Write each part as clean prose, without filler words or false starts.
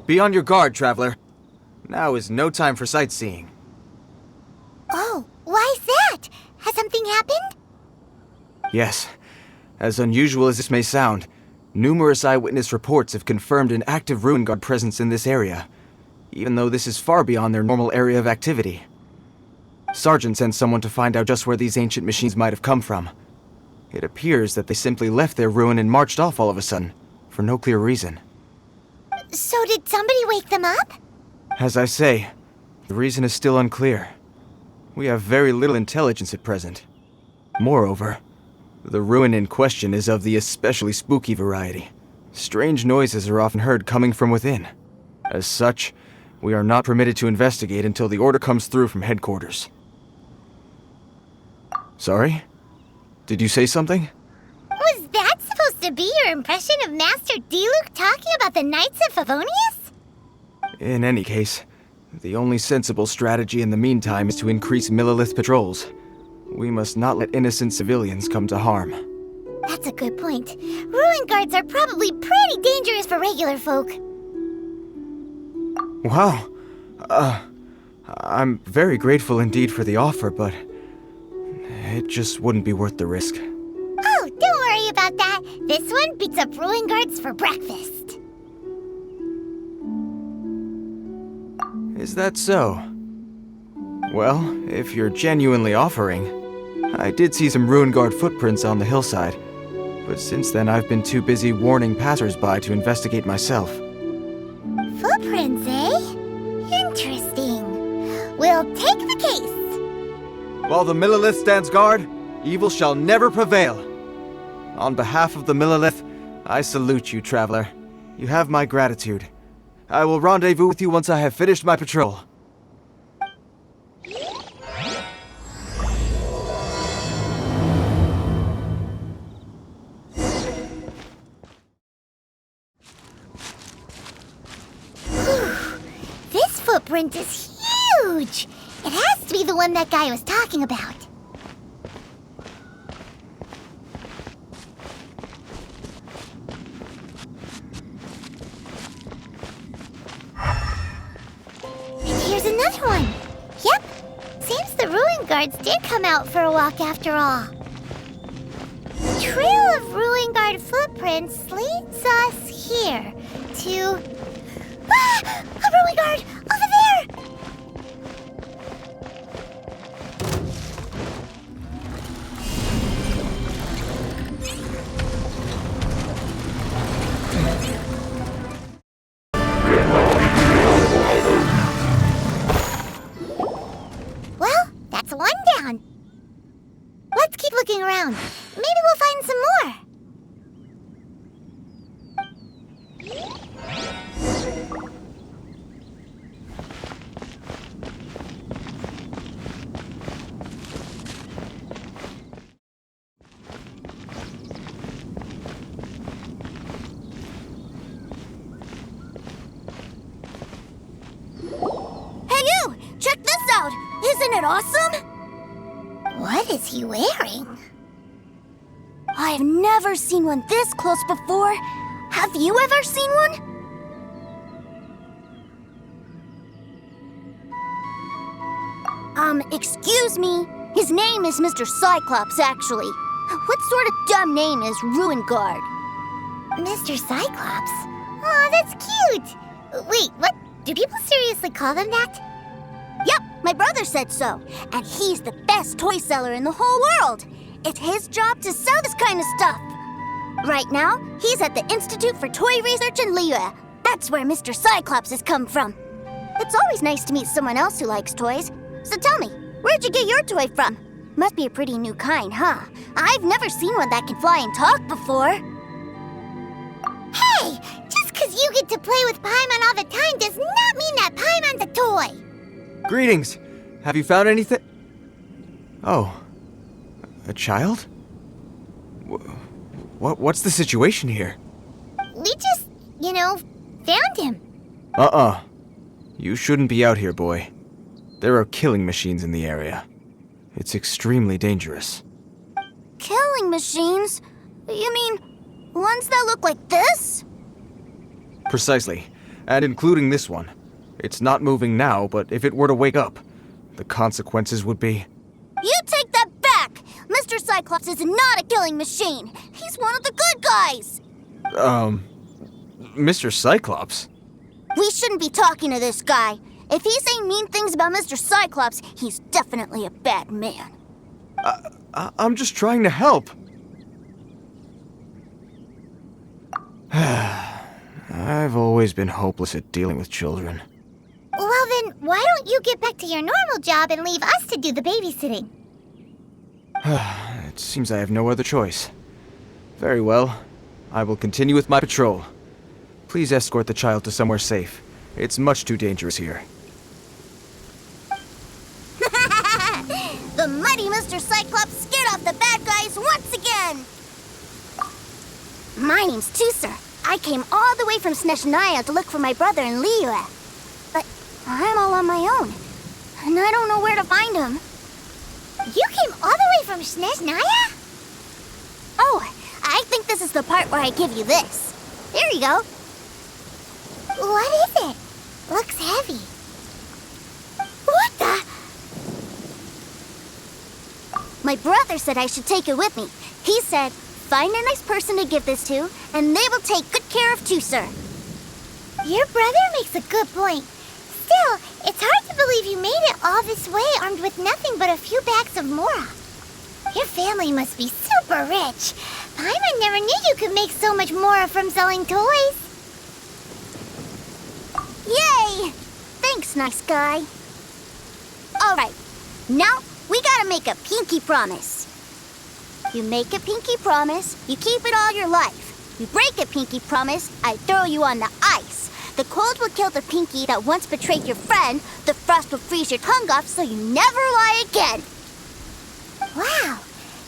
Be on your guard, traveler. Now is no time for sightseeing. Oh, why's that? Has something happened? Yes. As unusual as this may sound, numerous eyewitness reports have confirmed an active ruin guard presence in this area, even though this is far beyond their normal area of activity. Sergeant sent someone to find out just where these ancient machines might have come from. It appears that they simply left their ruin and marched off all of a sudden, for no clear reason. So did somebody wake them up? As I say, the reason is still unclear. We have very little intelligence at present. Moreover, the ruin in question is of the especially spooky variety. Strange noises are often heard coming from within. As such, we are not permitted to investigate until the order comes through from headquarters. Sorry? Did you say something? Was that supposed to be your impression of Master Diluc talking about the Knights of Favonius? In any case, the only sensible strategy in the meantime is to increase Millilith patrols. We must not let innocent civilians come to harm. That's a good point. Ruin guards are probably pretty dangerous for regular folk. Wow. I'm very grateful indeed for the offer, but it just wouldn't be worth the risk. Oh, don't worry about that. This one beats up ruin guards for breakfast. Is that so? Well, if you're genuinely offering, I did see some ruin guard footprints on the hillside, but since then I've been too busy warning passers-by to investigate myself. Footprints, eh? Interesting. We'll take the case. While the Millilith stands guard, evil shall never prevail. On behalf of the Millilith, I salute you, traveler. You have my gratitude. I will rendezvous with you once I have finished my patrol. This footprint is huge! It has to be the one that guy was talking about. And here's another one. Yep, seems the ruin guards did come out for a walk after all. The trail of ruin guard footprints leads us here to... Ah! A ruin guard! Over there! Well, that's one down. Let's keep looking around. Maybe we'll find some more. Isn't it awesome? What is he wearing? I've never seen one this close before. Have you ever seen one? Excuse me. His name is Mr. Cyclops, actually. What sort of dumb name is Ruin Guard? Mr. Cyclops? Aw, that's cute. Wait, what? Do people seriously call them that? Yep, my brother said so. And he's the best toy seller in the whole world. It's his job to sell this kind of stuff. Right now, he's at the Institute for Toy Research in Liyue. That's where Mr. Cyclops has come from. It's always nice to meet someone else who likes toys. So tell me, where'd you get your toy from? Must be a pretty new kind, huh? I've never seen one that can fly and talk before. Hey! Just 'cause you get to play with Paimon all the time does not mean that Paimon's a toy! Greetings! Have you found anything? Oh. A child? What's the situation here? We just, found him. You shouldn't be out here, boy. There are killing machines in the area. It's extremely dangerous. Killing machines? You mean ones that look like this? Precisely. and including this one. It's not moving now, but if it were to wake up, the consequences would be... You take that back! Mr. Cyclops is not a killing machine. He's one of the good guys. Mr. Cyclops? We shouldn't be talking to this guy. If he's saying mean things about Mr. Cyclops, he's definitely a bad man. I'm just trying to help. I've always been hopeless at dealing with children. Well then, why don't you get back to your normal job and leave us to do the babysitting? It seems I have no other choice. Very well. I will continue with my patrol. Please escort the child to somewhere safe. It's much too dangerous here. The mighty Mr. Cyclops scared off the bad guys once again! My name's Tuser. I came all the way from Snezhnaya to look for my brother in Liyue. But I'm all on my own, and I don't know where to find him. You came all the way from Snezhnaya? Oh, I think this is the part where I give you this. Here you go. What is it? Looks heavy. What the? My brother said I should take it with me. He said, find a nice person to give this to, and they will take good care of Tuser. Your brother makes a good point. Still, it's hard to believe you made it all this way armed with nothing but a few bags of Mora. Your family must be super rich. Paimon never knew you could make so much Mora from selling toys. Yay! Thanks, nice guy. Alright, now we gotta make a pinky promise. You make a pinky promise, you keep it all your life. You break a pinky promise, I throw you on the ice. The cold will kill the pinky that once betrayed your friend. The frost will freeze your tongue off so you never lie again. Wow,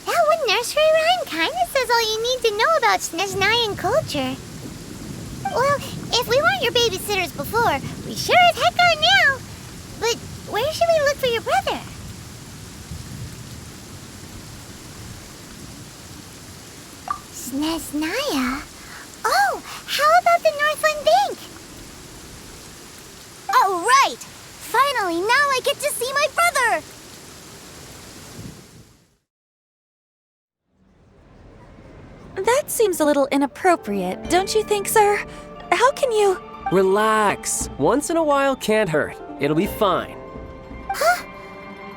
that one nursery rhyme kinda says all you need to know about Snezhnayan culture. Well, if we weren't your babysitters before, we sure as heck are now. But where should we look for your brother? Snezhnaya? Oh, how about the Northland Bank? Oh, right! Finally, now I get to see my brother! That seems a little inappropriate, don't you think, sir? How can you... Relax. Once in a while can't hurt. It'll be fine. Huh?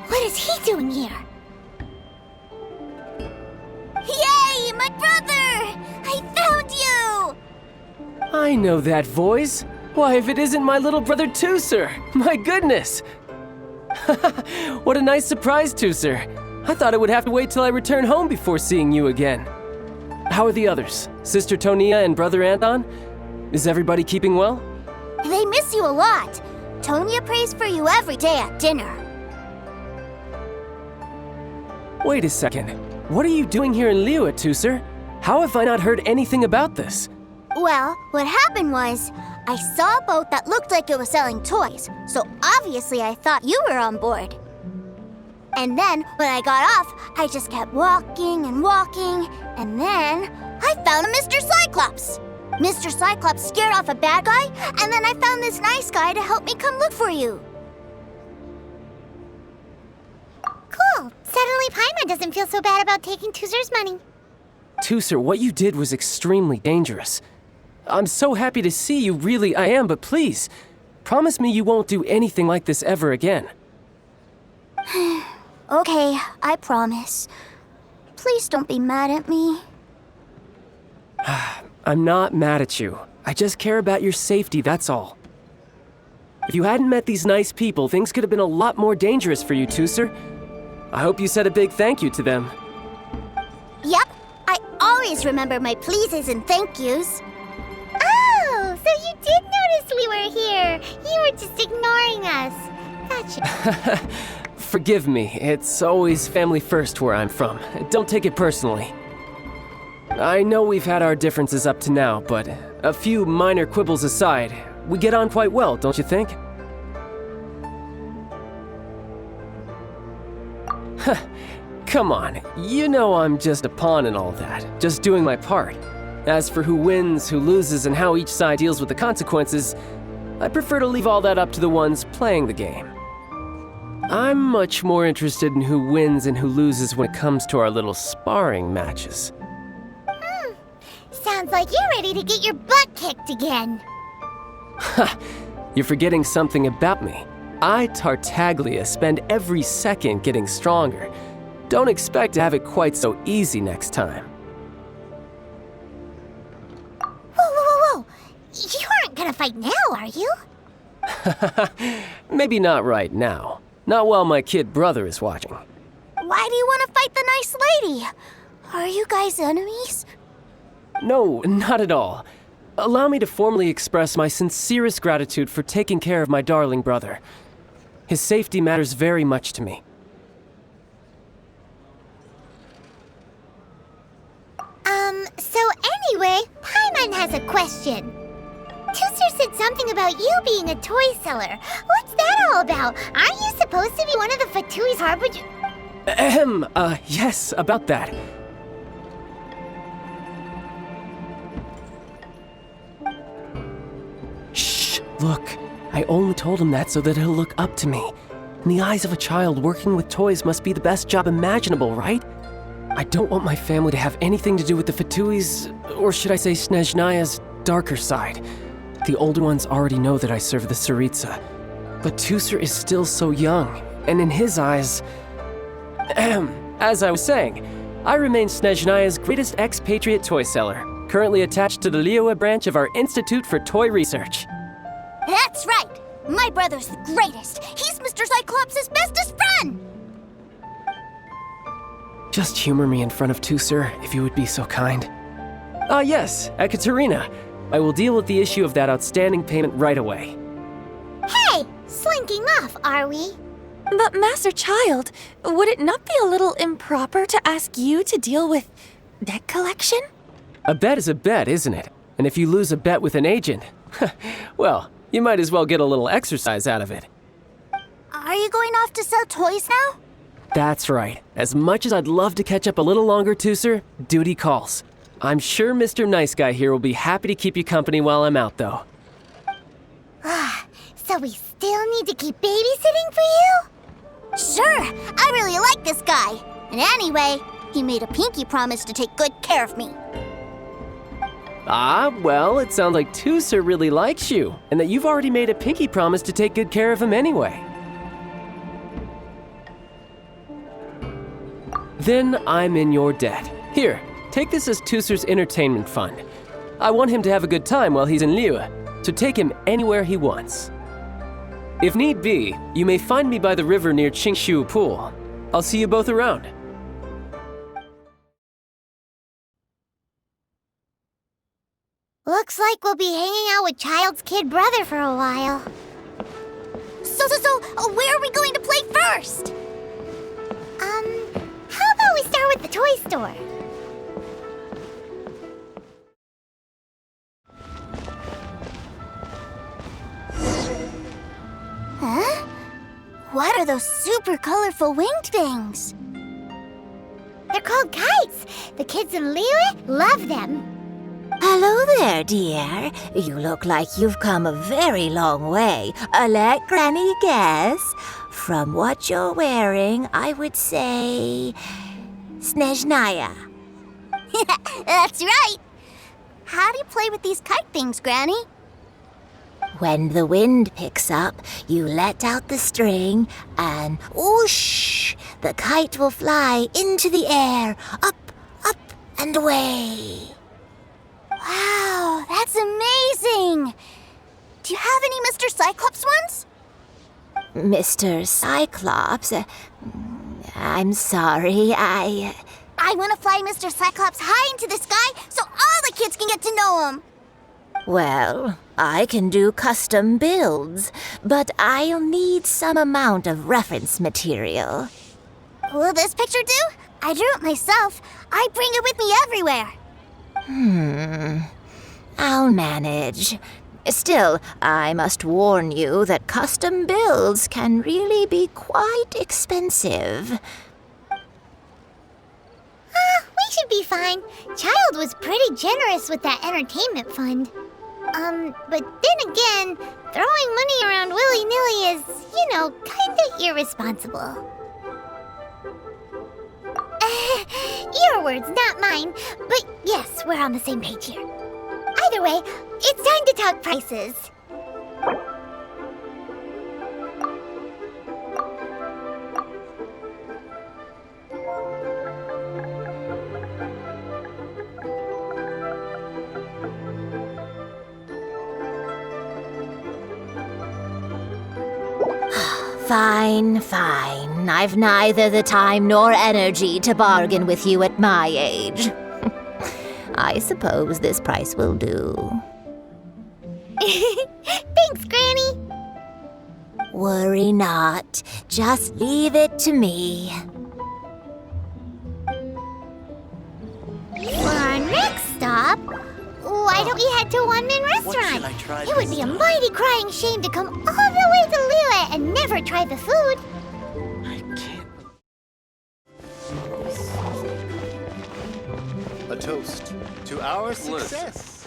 What is he doing here? Yay, my brother! I found you! I know that voice. Why, if it isn't my little brother Tuser! My goodness! What a nice surprise, Tuser. I thought I would have to wait till I return home before seeing you again. How are the others? Sister Tonia and Brother Anton? Is everybody keeping well? They miss you a lot. Tonia prays for you every day at dinner. Wait a second. What are you doing here in Liyue, Tuser? How have I not heard anything about this? Well, what happened was, I saw a boat that looked like it was selling toys, so obviously I thought you were on board. And then, when I got off, I just kept walking and walking, and then I found a Mr. Cyclops! Mr. Cyclops scared off a bad guy, and then I found this nice guy to help me come look for you. Cool. Suddenly Paimon doesn't feel so bad about taking Tuser's money. Tuser, what you did was extremely dangerous. I'm so happy to see you, really I am, but please, promise me you won't do anything like this ever again. Okay, I promise. Please don't be mad at me. I'm not mad at you. I just care about your safety, that's all. If you hadn't met these nice people, things could have been a lot more dangerous for you, Tuser. I hope you said a big thank you to them. Yep, I always remember my pleases and thank yous. Oh, so you did notice we were here. You were just ignoring us. Gotcha. Forgive me, it's always family first where I'm from. Don't take it personally. I know we've had our differences up to now, but a few minor quibbles aside, we get on quite well, don't you think? Come on, you know I'm just a pawn in all that, just doing my part. As for who wins, who loses, and how each side deals with the consequences, I prefer to leave all that up to the ones playing the game. I'm much more interested in who wins and who loses when it comes to our little sparring matches. Sounds like you're ready to get your butt kicked again. Ha! You're forgetting something about me. I, Tartaglia, spend every second getting stronger. Don't expect to have it quite so easy next time. Whoa. You aren't gonna fight now, are you? Maybe not right now. Not while my kid brother is watching. Why do you want to fight the nice lady? Are you guys enemies? No, not at all. Allow me to formally express my sincerest gratitude for taking care of my darling brother. His safety matters very much to me. So anyway, Paimon has a question. Tuser said something about you being a toy seller. What's that all about? Aren't you supposed to be one of the Fatui's harbinger? Yes, about that. Shh, look. I only told him that so that he'll look up to me. In the eyes of a child, working with toys must be the best job imaginable, right? I don't want my family to have anything to do with the Fatui's, or should I say Snezhnaya's, darker side. The older ones already know that I serve the Tsaritsa. But Tuser is still so young, and in his eyes... As I was saying, I remain Snezhnaya's greatest expatriate toy seller, currently attached to the Liyue branch of our Institute for Toy Research. That's right! My brother's the greatest! He's Mr. Cyclops' bestest friend! Just humor me in front of Tuser, if you would be so kind. Yes, Ekaterina. I will deal with the issue of that outstanding payment right away. Hey! Slinking off, are we? But Master Childe, would it not be a little improper to ask you to deal with debt collection? A bet is a bet, isn't it? And if you lose a bet with an agent, well, you might as well get a little exercise out of it. Are you going off to sell toys now? That's right. As much as I'd love to catch up a little longer, Tuser, duty calls. I'm sure Mr. Nice Guy here will be happy to keep you company while I'm out, though. So we still need to keep babysitting for you? Sure, I really like this guy. And anyway, he made a pinky promise to take good care of me. Well, it sounds like Tuser really likes you, and that you've already made a pinky promise to take good care of him anyway. Then I'm in your debt. Here, take this as Tuser's entertainment fund. I want him to have a good time while he's in Liyue, so take him anywhere he wants. If need be, you may find me by the river near Qingshu Pool. I'll see you both around. Looks like we'll be hanging out with Childe's kid brother for a while. So, where are we going to play first? How about we start with the toy store? Huh? What are those super colorful winged things? They're called kites. The kids in Liyue love them. Hello there, dear. You look like you've come a very long way. Let Granny guess. From what you're wearing, I would say... Snezhnaya. That's right. How do you play with these kite things, Granny? When the wind picks up, you let out the string and whoosh! The kite will fly into the air, up, and away. Wow, that's amazing! Do you have any Mr. Cyclops ones? Mr. Cyclops? I'm sorry, I want to fly Mr. Cyclops high into the sky so all the kids can get to know him. Well, I can do custom builds, but I'll need some amount of reference material. Will this picture do? I drew it myself. I bring it with me everywhere. I'll manage. Still, I must warn you that custom builds can really be quite expensive. We should be fine. Childe was pretty generous with that entertainment fund. But then again, throwing money around willy-nilly is, kinda irresponsible. Your words, not mine. But yes, we're on the same page here. Either way, it's time to talk prices. Fine. I've neither the time nor energy to bargain with you at my age. I suppose this price will do. Thanks, Granny. Worry not. Just leave it to me. For our next stop, why don't we head to One Man Restaurant? It would be a mighty crying shame to come all the way to Liyue and never try the food. I can't. A toast to our success.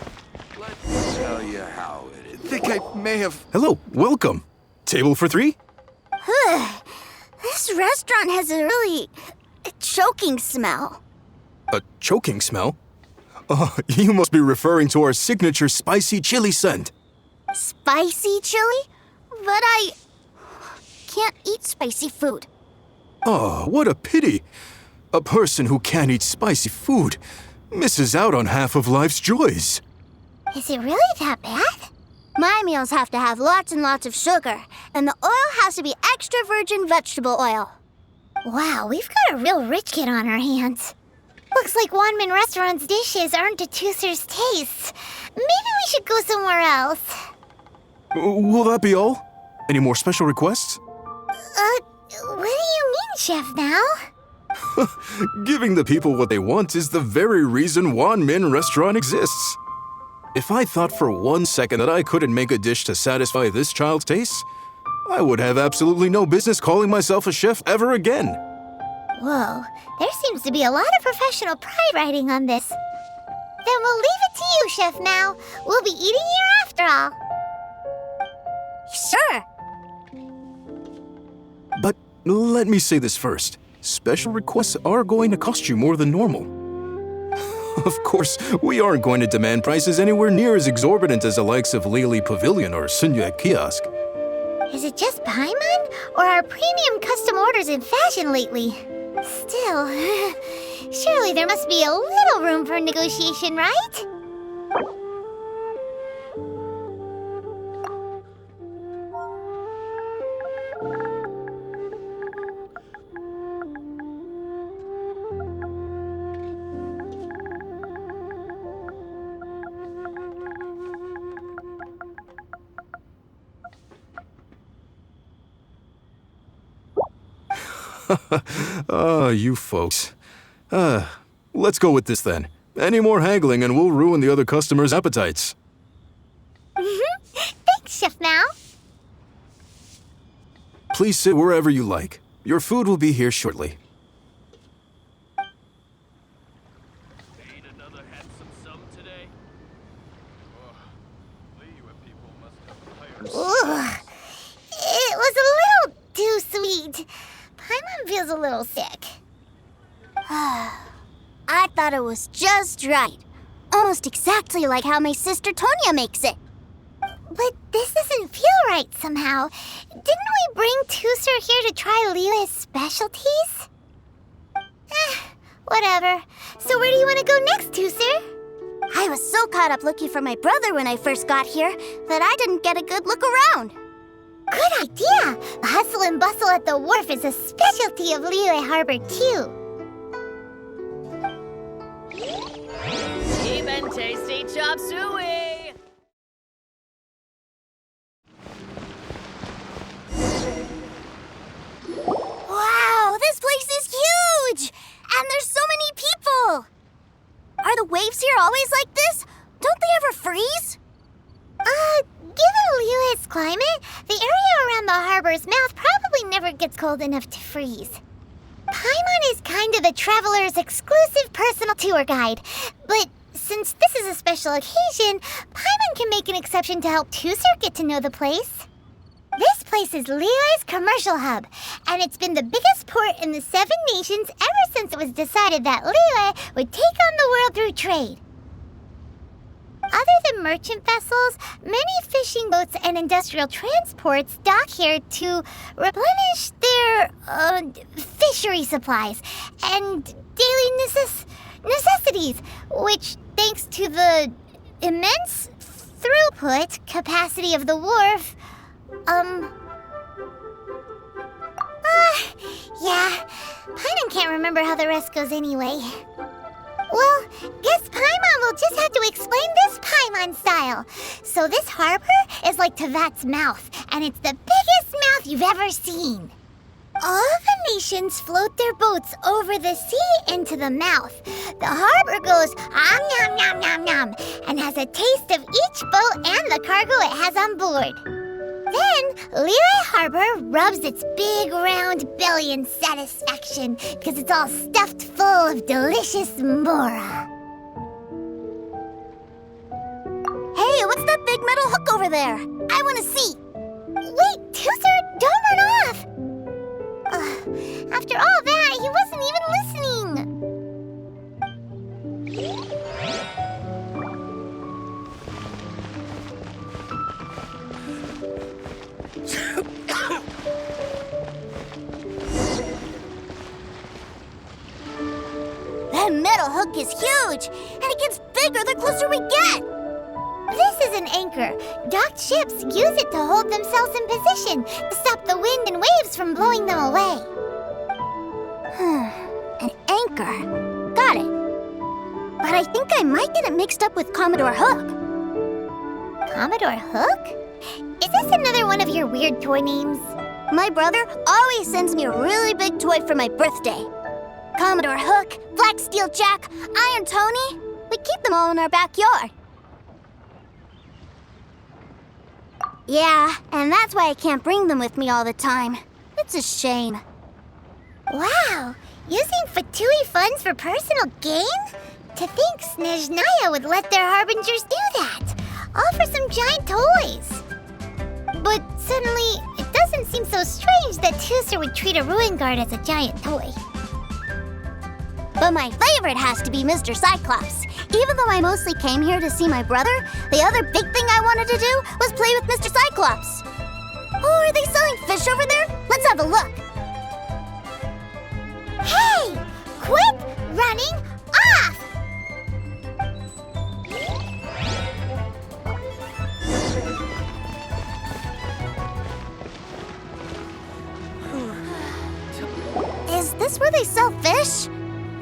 Let's tell you how it is. I think I may have... Hello, welcome. Table for 3? This restaurant has a really choking smell. A choking smell? Oh, you must be referring to our signature spicy chili scent. Spicy chili? But I can't eat spicy food. Oh, what a pity. A person who can't eat spicy food misses out on half of life's joys. Is it really that bad? My meals have to have lots and lots of sugar, and the oil has to be extra virgin vegetable oil. Wow, we've got a real rich kid on our hands. Looks like Wanmin Restaurant's dishes aren't to Tooser's taste. Maybe we should go somewhere else. Will that be all? Any more special requests? What do you mean, Chef now? Giving the people what they want is the very reason Wanmin Restaurant exists. If I thought for 1 second that I couldn't make a dish to satisfy this child's tastes, I would have absolutely no business calling myself a chef ever again. Whoa, there seems to be a lot of professional pride riding on this. Then we'll leave it to you, Chef Now. We'll be eating here after all. Sure. But let me say this first. Special requests are going to cost you more than normal. Of course, we aren't going to demand prices anywhere near as exorbitant as the likes of Lily Pavilion or Sunya Kiosk. Is it just Paimon, or are premium custom orders in fashion lately? Still, surely there must be a little room for negotiation, right? You folks. Let's go with this then. Any more haggling and we'll ruin the other customers' appetites. Thanks, Chef Now. Please sit wherever you like. Your food will be here shortly. Ain't another handsome sum today? Liyue people must have Ugh. It was a little too sweet. Paimon feels a little sick. I thought it was just right. Almost exactly like how my sister Tonya makes it. But this doesn't feel right somehow. Didn't we bring Tooser here to try Liyue's specialties? Whatever. So where do you want to go next, Tooser? I was so caught up looking for my brother when I first got here that I didn't get a good look around. Good idea! The hustle and bustle at the wharf is a specialty of Liyue Harbor, too. Cheap and tasty chop suey! Wow, this place is huge! And there's so many people! Are the waves here always like this? Don't they ever freeze? Given Liyue's climate, the area around the harbor's mouth probably never gets cold enough to freeze. Paimon is kind of the traveler's exclusive personal tour guide, but since this is a special occasion, Paimon can make an exception to help Tooser get to know the place. This place is Liyue's commercial hub, and it's been the biggest port in the 7 nations ever since it was decided that Liyue would take on the world through trade. Other than merchant vessels, many fishing boats and industrial transports dock here to replenish their fishery supplies and daily necessities, which, thanks to the immense throughput capacity of the wharf, yeah, Paimon can't remember how the rest goes anyway. Well, guess Paimon will just have to explain this Paimon style. So this harbor is like Tevat's mouth, and it's the biggest mouth you've ever seen. All the nations float their boats over the sea into the mouth. The harbor goes nom nom nom nom and has a taste of each boat and the cargo it has on board. Then, Liyue Harbor rubs its big round belly in satisfaction because it's all stuffed full of delicious mora. Hey, what's that big metal hook over there? I want to see. Wait, Tooser, don't run off! After all that, he wasn't even listening. That metal hook is huge, and it gets bigger the closer we get. This is an anchor. Docked ships use it to hold themselves in position to stop the wind and waves from blowing them away. An anchor. Got it. But I think I might get it mixed up with Commodore Hook. Commodore Hook? Is this another one of your weird toy names? My brother always sends me a really big toy for my birthday. Commodore Hook, Black Steel Jack, Iron Tony. We keep them all in our backyard. Yeah, and that's why I can't bring them with me all the time. It's a shame. Wow, using Fatui funds for personal gain? To think Snezhnaya would let their harbingers do that, all for some giant toys. But suddenly, it doesn't seem so strange that Tooser would treat a ruin guard as a giant toy. But my favorite has to be Mr. Cyclops. Even though I mostly came here to see my brother, the other big thing I wanted to do was play with Mr. Cyclops. Oh, are they selling fish over there? Let's have a look. Hey! Quit running off! Is this where they sell fish?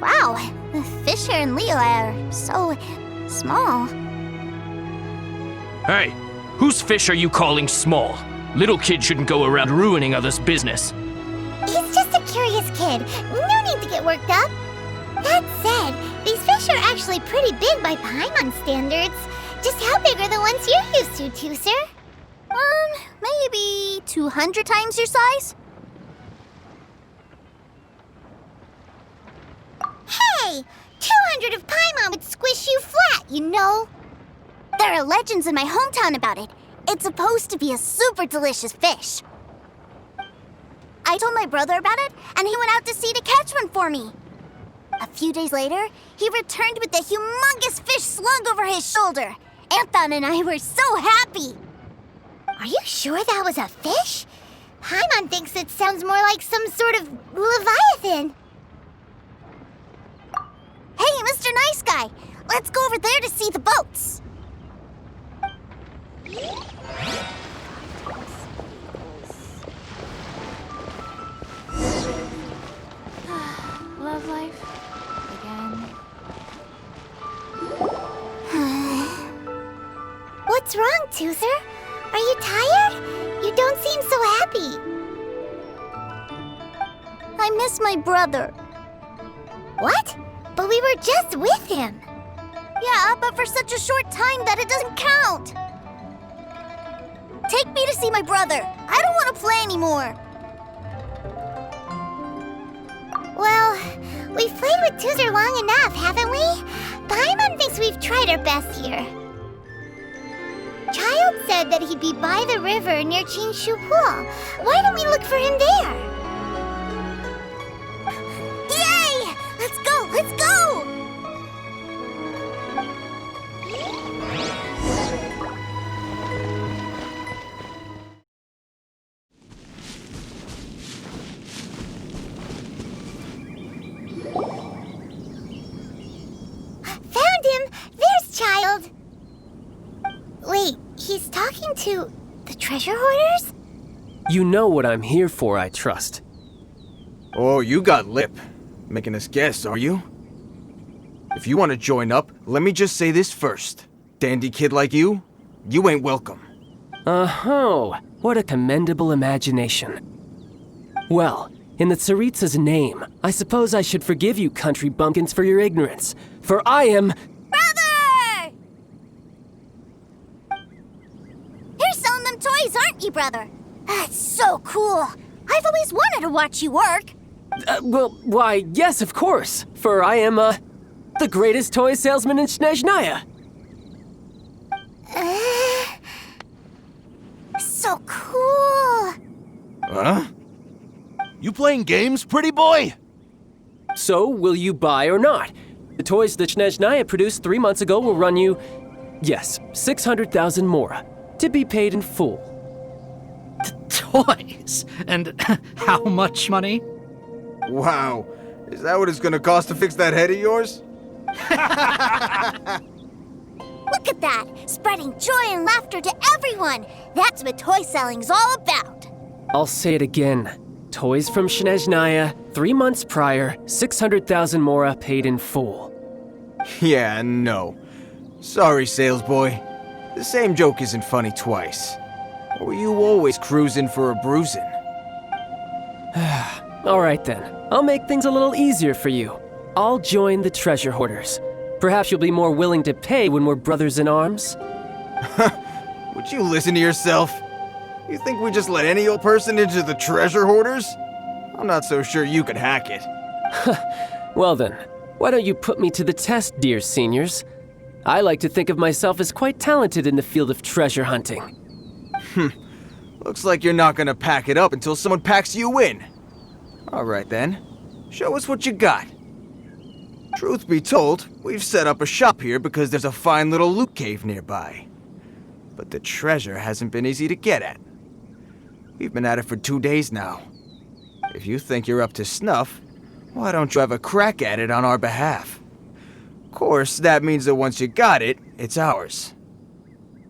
Wow, the fish here in Liyue are so small. Hey, whose fish are you calling small? Little kids shouldn't go around ruining others' business. He's just a curious kid. No need to get worked up. That said, these fish are actually pretty big by Paimon standards. Just how big are the ones you're used to, Tooser? Maybe 200 times your size? Hey! 200 of Paimon would squish you flat, you know? There are legends in my hometown about it. It's supposed to be a super delicious fish. I told my brother about it, and he went out to sea to catch one for me. A few days later, he returned with a humongous fish slung over his shoulder. Anton and I were so happy. Are you sure that was a fish? Paimon thinks it sounds more like some sort of leviathan. Hey, Mr. Nice Guy, let's go over there to see the boats. Love life. Again. What's wrong, Tooser? Are you tired? You don't seem so happy. I miss my brother. What? But we were just with him. Yeah, but for such a short time that it doesn't count. Take me to see my brother. I don't want to play anymore. Well, we've played with Tooser long enough, haven't we? Paimon thinks we've tried our best here. Childe said that he'd be by the river near Chinshu Pool. Why don't we look for him there? Yay! Let's go! Let's go! Found him! There's Childe! Wait, he's talking to the treasure hoarders? You know what I'm here for, I trust. Oh, you got lip. Making us guess, are you? If you want to join up, let me just say this first. Dandy kid like you ain't welcome. Oh, what a commendable imagination. Well, in the Tsaritsa's name, I suppose I should forgive you country bumpkins for your ignorance, for I am... Brother! You're selling them toys, aren't you, brother? That's so cool. I've always wanted to watch you work. Why, yes, of course, for I am, the greatest toy salesman in Snezhnaya. So cool. Huh? You playing games, pretty boy? So, will you buy or not? The toys that Snezhnaya produced 3 months ago will run you, yes, 600,000 mora, to be paid in full. Toys? And how much money? Wow. Is that what it's gonna cost to fix that head of yours? Look at that! Spreading joy and laughter to everyone! That's what toy selling's all about! I'll say it again. Toys from Snezhnaya, 3 months prior, 600,000 mora paid in full. Yeah, no. Sorry, sales boy. The same joke isn't funny twice. Or you always cruising for a bruising? All right then, I'll make things a little easier for you. I'll join the treasure hoarders. Perhaps you'll be more willing to pay when we're brothers in arms? Would you listen to yourself? You think we just let any old person into the treasure hoarders? I'm not so sure you could hack it. Well then, why don't you put me to the test, dear seniors? I like to think of myself as quite talented in the field of treasure hunting. Looks like you're not gonna pack it up until someone packs you in. Alright then, show us what you got. Truth be told, we've set up a shop here because there's a fine little loot cave nearby. But the treasure hasn't been easy to get at. We've been at it for 2 days now. If you think you're up to snuff, why don't you have a crack at it on our behalf? Of course, that means that once you got it, it's ours.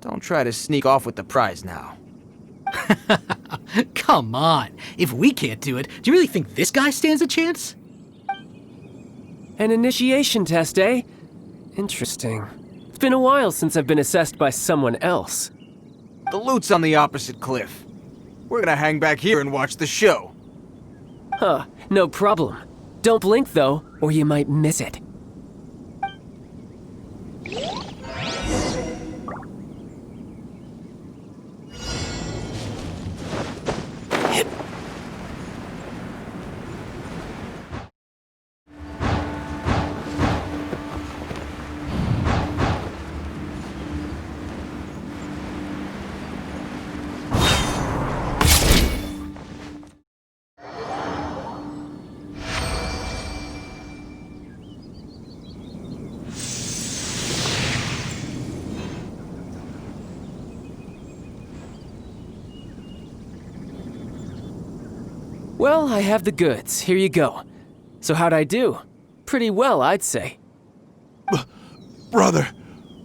Don't try to sneak off with the prize now. Come on. If we can't do it, do you really think this guy stands a chance? An initiation test, eh? Interesting. It's been a while since I've been assessed by someone else. The loot's on the opposite cliff. We're gonna hang back here and watch the show. Huh, no problem. Don't blink though, or you might miss it. Well, I have the goods. Here you go. So how'd I do? Pretty well, I'd say. Brother,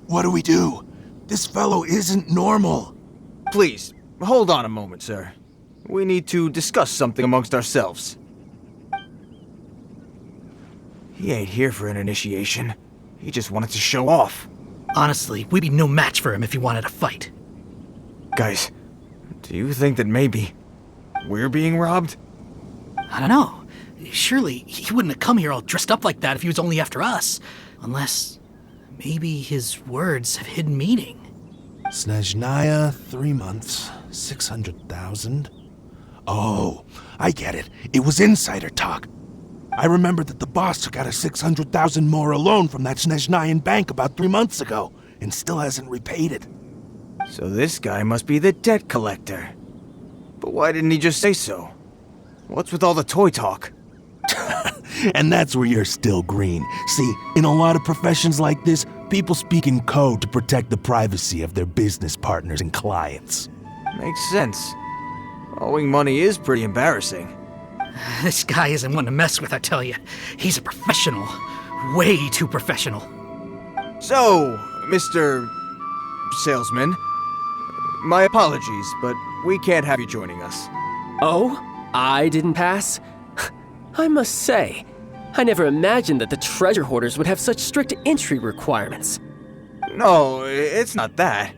what do we do? This fellow isn't normal. Please, hold on a moment, sir. We need to discuss something amongst ourselves. He ain't here for an initiation. He just wanted to show off. Honestly, we'd be no match for him if he wanted a fight. Guys, do you think that maybe we're being robbed? I don't know. Surely he wouldn't have come here all dressed up like that if he was only after us. Unless maybe his words have hidden meaning. Snezhnaya, 3 months, 600,000. Oh, I get it. It was insider talk. I remember that the boss took out a 600,000 more loan from that Snezhnayan bank about 3 months ago, and still hasn't repaid it. So this guy must be the debt collector. But why didn't he just say so? What's with all the toy talk? And that's where you're still green. See, in a lot of professions like this, people speak in code to protect the privacy of their business partners and clients. Makes sense. Owing money is pretty embarrassing. This guy isn't one to mess with, I tell you. He's a professional. Way too professional. So, Mr. Salesman, my apologies, but we can't have you joining us. Oh? I didn't pass? I must say, I never imagined that the treasure hoarders would have such strict entry requirements. No, it's not that.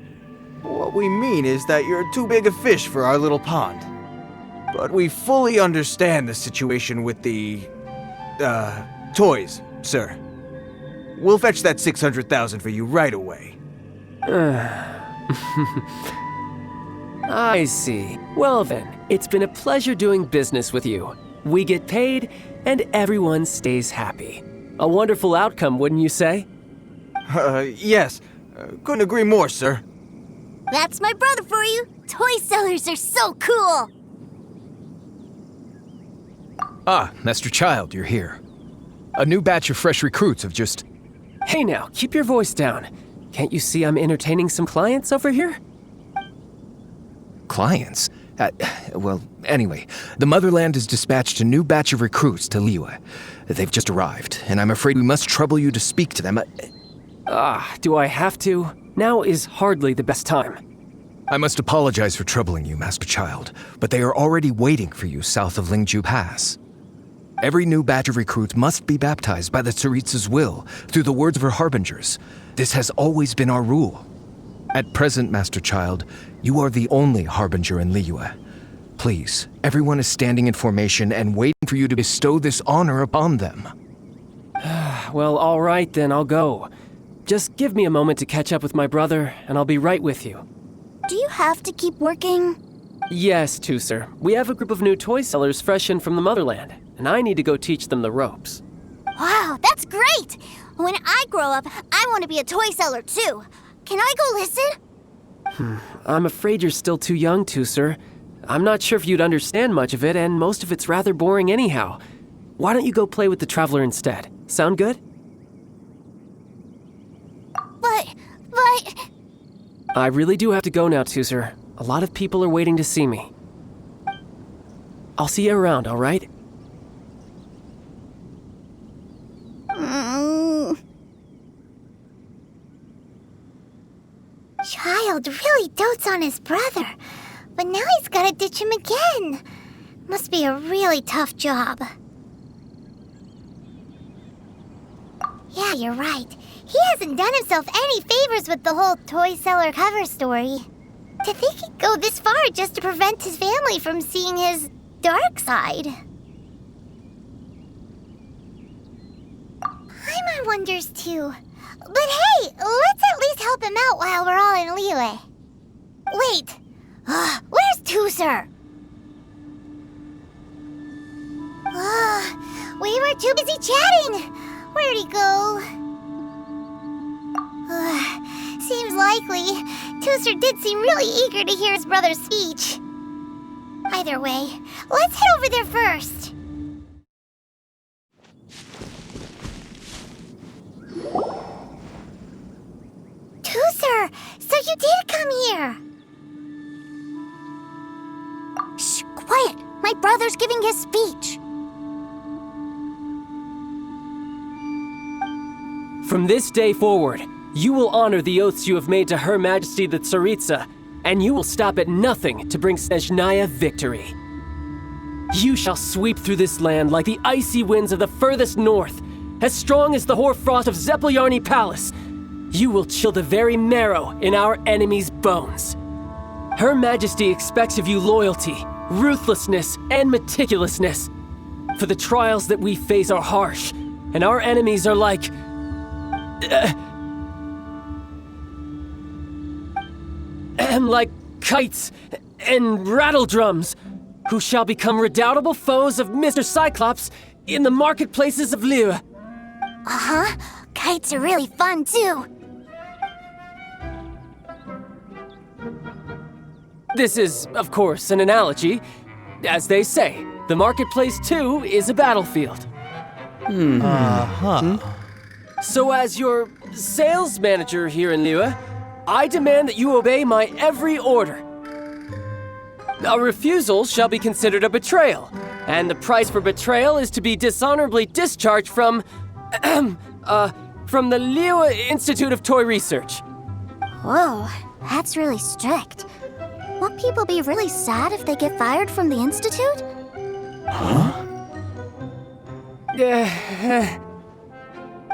What we mean is that you're too big a fish for our little pond. But we fully understand the situation with the, toys, sir. We'll fetch that 600,000 for you right away. I see. Well then, it's been a pleasure doing business with you. We get paid, and everyone stays happy. A wonderful outcome, wouldn't you say? Yes. Couldn't agree more, sir. That's my brother for you. Toy sellers are so cool. Ah, Master Childe, you're here. A new batch of fresh recruits have just... Hey now, keep your voice down. Can't you see I'm entertaining some clients over here? Clients? Well, anyway, the Motherland has dispatched a new batch of recruits to Liyue. They've just arrived, and I'm afraid we must trouble you to speak to them. Do I have to? Now is hardly the best time. I must apologize for troubling you, Master Childe, but they are already waiting for you south of Lingju Pass. Every new batch of recruits must be baptized by the Tsaritsa's will, through the words of her harbingers. This has always been our rule. At present, Master Childe, you are the only harbinger in Liyue. Please, everyone is standing in formation and waiting for you to bestow this honor upon them. Well, all right then, I'll go. Just give me a moment to catch up with my brother, and I'll be right with you. Do you have to keep working? Yes, Tooser. We have a group of new toy sellers fresh in from the Motherland, and I need to go teach them the ropes. Wow, that's great! When I grow up, I want to be a toy seller too. Can I go listen? I'm afraid you're still too young, Tooser. I'm not sure if you'd understand much of it, and most of it's rather boring anyhow. Why don't you go play with the Traveler instead? Sound good? But... I really do have to go now, Tooser. A lot of people are waiting to see me. I'll see you around, all right? Childe really dotes on his brother, but now he's gotta ditch him again. Must be a really tough job. Yeah, you're right. He hasn't done himself any favors with the whole toy seller cover story. To think he'd go this far just to prevent his family from seeing his dark side. Paimon wonders too. But hey, let's at least help him out while we're all in Liyue. Wait, where's Tooser? We were too busy chatting. Where'd he go? Seems likely. Tooser did seem really eager to hear his brother's speech. Either way, let's head over there first. Tooser, so you did come here. Shh, quiet. My brother's giving his speech. From this day forward, you will honor the oaths you have made to Her Majesty the Tsaritsa, and you will stop at nothing to bring Snezhnaya victory. You shall sweep through this land like the icy winds of the furthest north, as strong as the hoarfrost of Zeppeljärni Palace. You will chill the very marrow in our enemies' bones. Her Majesty expects of you loyalty, ruthlessness, and meticulousness. For the trials that we face are harsh, and our enemies are like... like kites and rattle drums, who shall become redoubtable foes of Mr. Cyclops in the marketplaces of Liyue. Uh-huh. Kites are really fun, too. This is, of course, an analogy. As they say, the marketplace too is a battlefield. So as your sales manager here in Liyue, I demand that you obey my every order. A refusal shall be considered a betrayal, and the price for betrayal is to be dishonorably discharged from the Liyue Institute of Toy Research. Whoa, that's really strict. Won't people be really sad if they get fired from the Institute?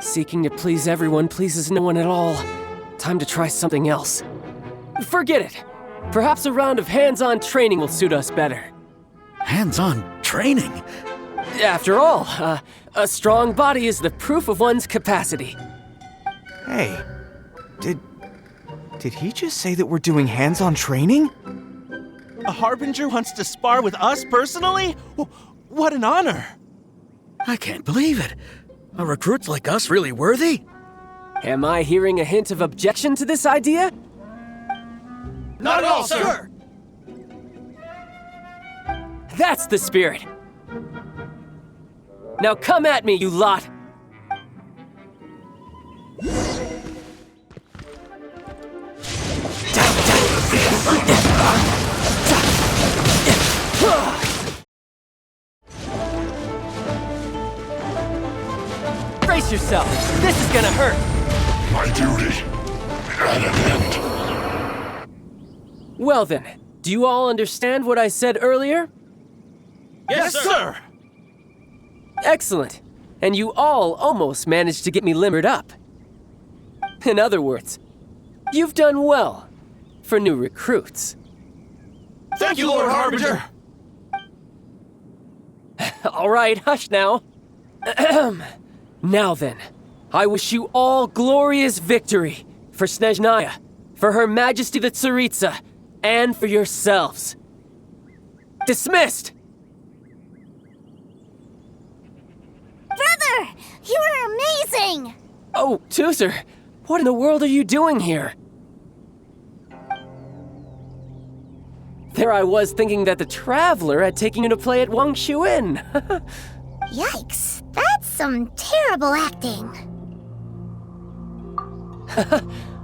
Seeking to please everyone pleases no one at all. Time to try something else. Forget it. Perhaps a round of hands-on training will suit us better. Hands-on training? After all, a strong body is the proof of one's capacity. Hey, did he just say that we're doing hands-on training? A Harbinger wants to spar with us personally? What an honor! I can't believe it. Are recruits like us really worthy? Am I hearing a hint of objection to this idea? Not at all, sir! That's the spirit. Now come at me, you lot! Brace yourself. This is gonna hurt. My duty at an end. Well then, do you all understand what I said earlier? Yes, sir! Excellent. And you all almost managed to get me limbered up. In other words, you've done well for new recruits. Thank you, Lord Harbinger! All right, hush now. Now then, I wish you all glorious victory for Snezhnaya, for Her Majesty the Tsaritsa, and for yourselves. Dismissed! Brother! You are amazing! Oh, Tuser, what in the world are you doing here? There I was thinking that the Traveler had taken you to play at Wangshuin. Yikes, that's some terrible acting.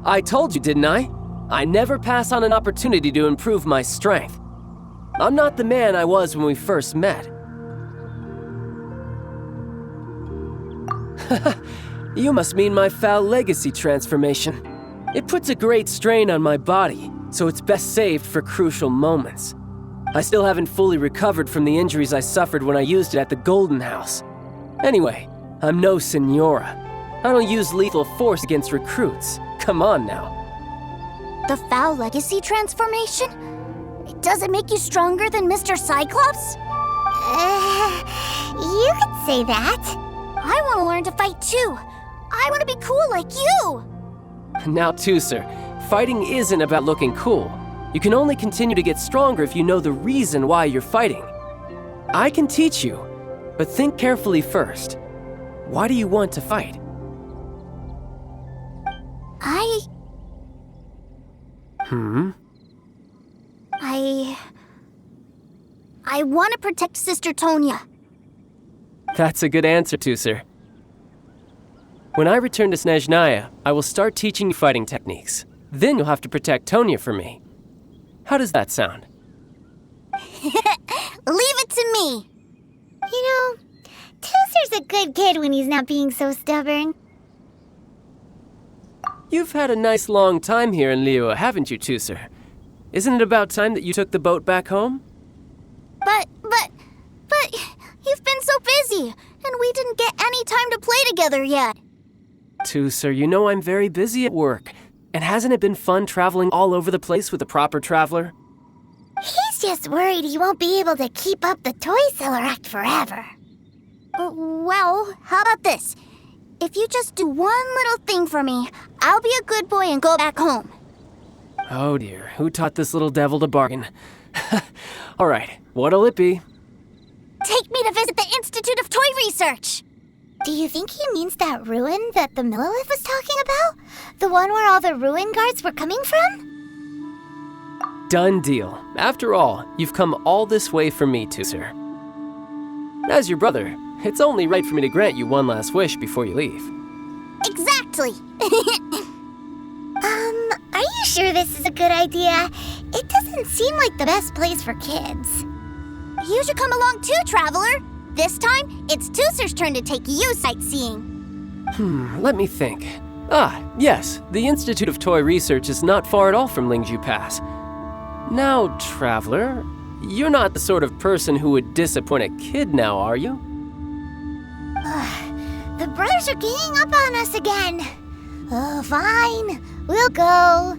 I told you, didn't I? I never pass on an opportunity to improve my strength. I'm not the man I was when we first met. You must mean my foul legacy transformation. It puts a great strain on my body, so it's best saved for crucial moments. I still haven't fully recovered from the injuries I suffered when I used it at the Golden House. Anyway, I'm no Signora. I don't use lethal force against recruits. Come on now. The foul legacy transformation? Does it make you stronger than Mr. Cyclops? You could say that. I want to learn to fight too. I want to be cool like you. Now, Tuser, fighting isn't about looking cool. You can only continue to get stronger if you know the reason why you're fighting. I can teach you, but think carefully first. Why do you want to fight? I want to protect Sister Tonya. That's a good answer, Tuser. When I return to Snezhnaya, I will start teaching you fighting techniques. Then you'll have to protect Tonya for me. How does that sound? Leave it to me. You know, Tuser's a good kid when he's not being so stubborn. You've had a nice long time here in Liyue, haven't you, Tuser? Isn't it about time that you took the boat back home? But, you've been so busy, and we didn't get any time to play together yet. Tuser, you know I'm very busy at work. And hasn't it been fun traveling all over the place with a proper traveler? He's just worried he won't be able to keep up the toy seller act forever. Well, how about this? If you just do one little thing for me, I'll be a good boy and go back home. Oh dear, who taught this little devil to bargain? All right, what'll it be? Take me to visit the Institute Institute of Toy Research. Do you think he means that ruin that the Millilith was talking about? The one where all the ruin guards were coming from? Done deal. After all, you've come all this way for me, Tooser. As your brother, it's only right for me to grant you one last wish before you leave. Exactly. Are you sure this is a good idea? It doesn't seem like the best place for kids. You should come along too, Traveler. This time, it's Tooser's turn to take you sightseeing. Let me think. Yes, the Institute of Toy Research is not far at all from Lingju Pass. Now, Traveler, you're not the sort of person who would disappoint a kid now, are you? The brothers are ganging up on us again. Oh, fine. We'll go.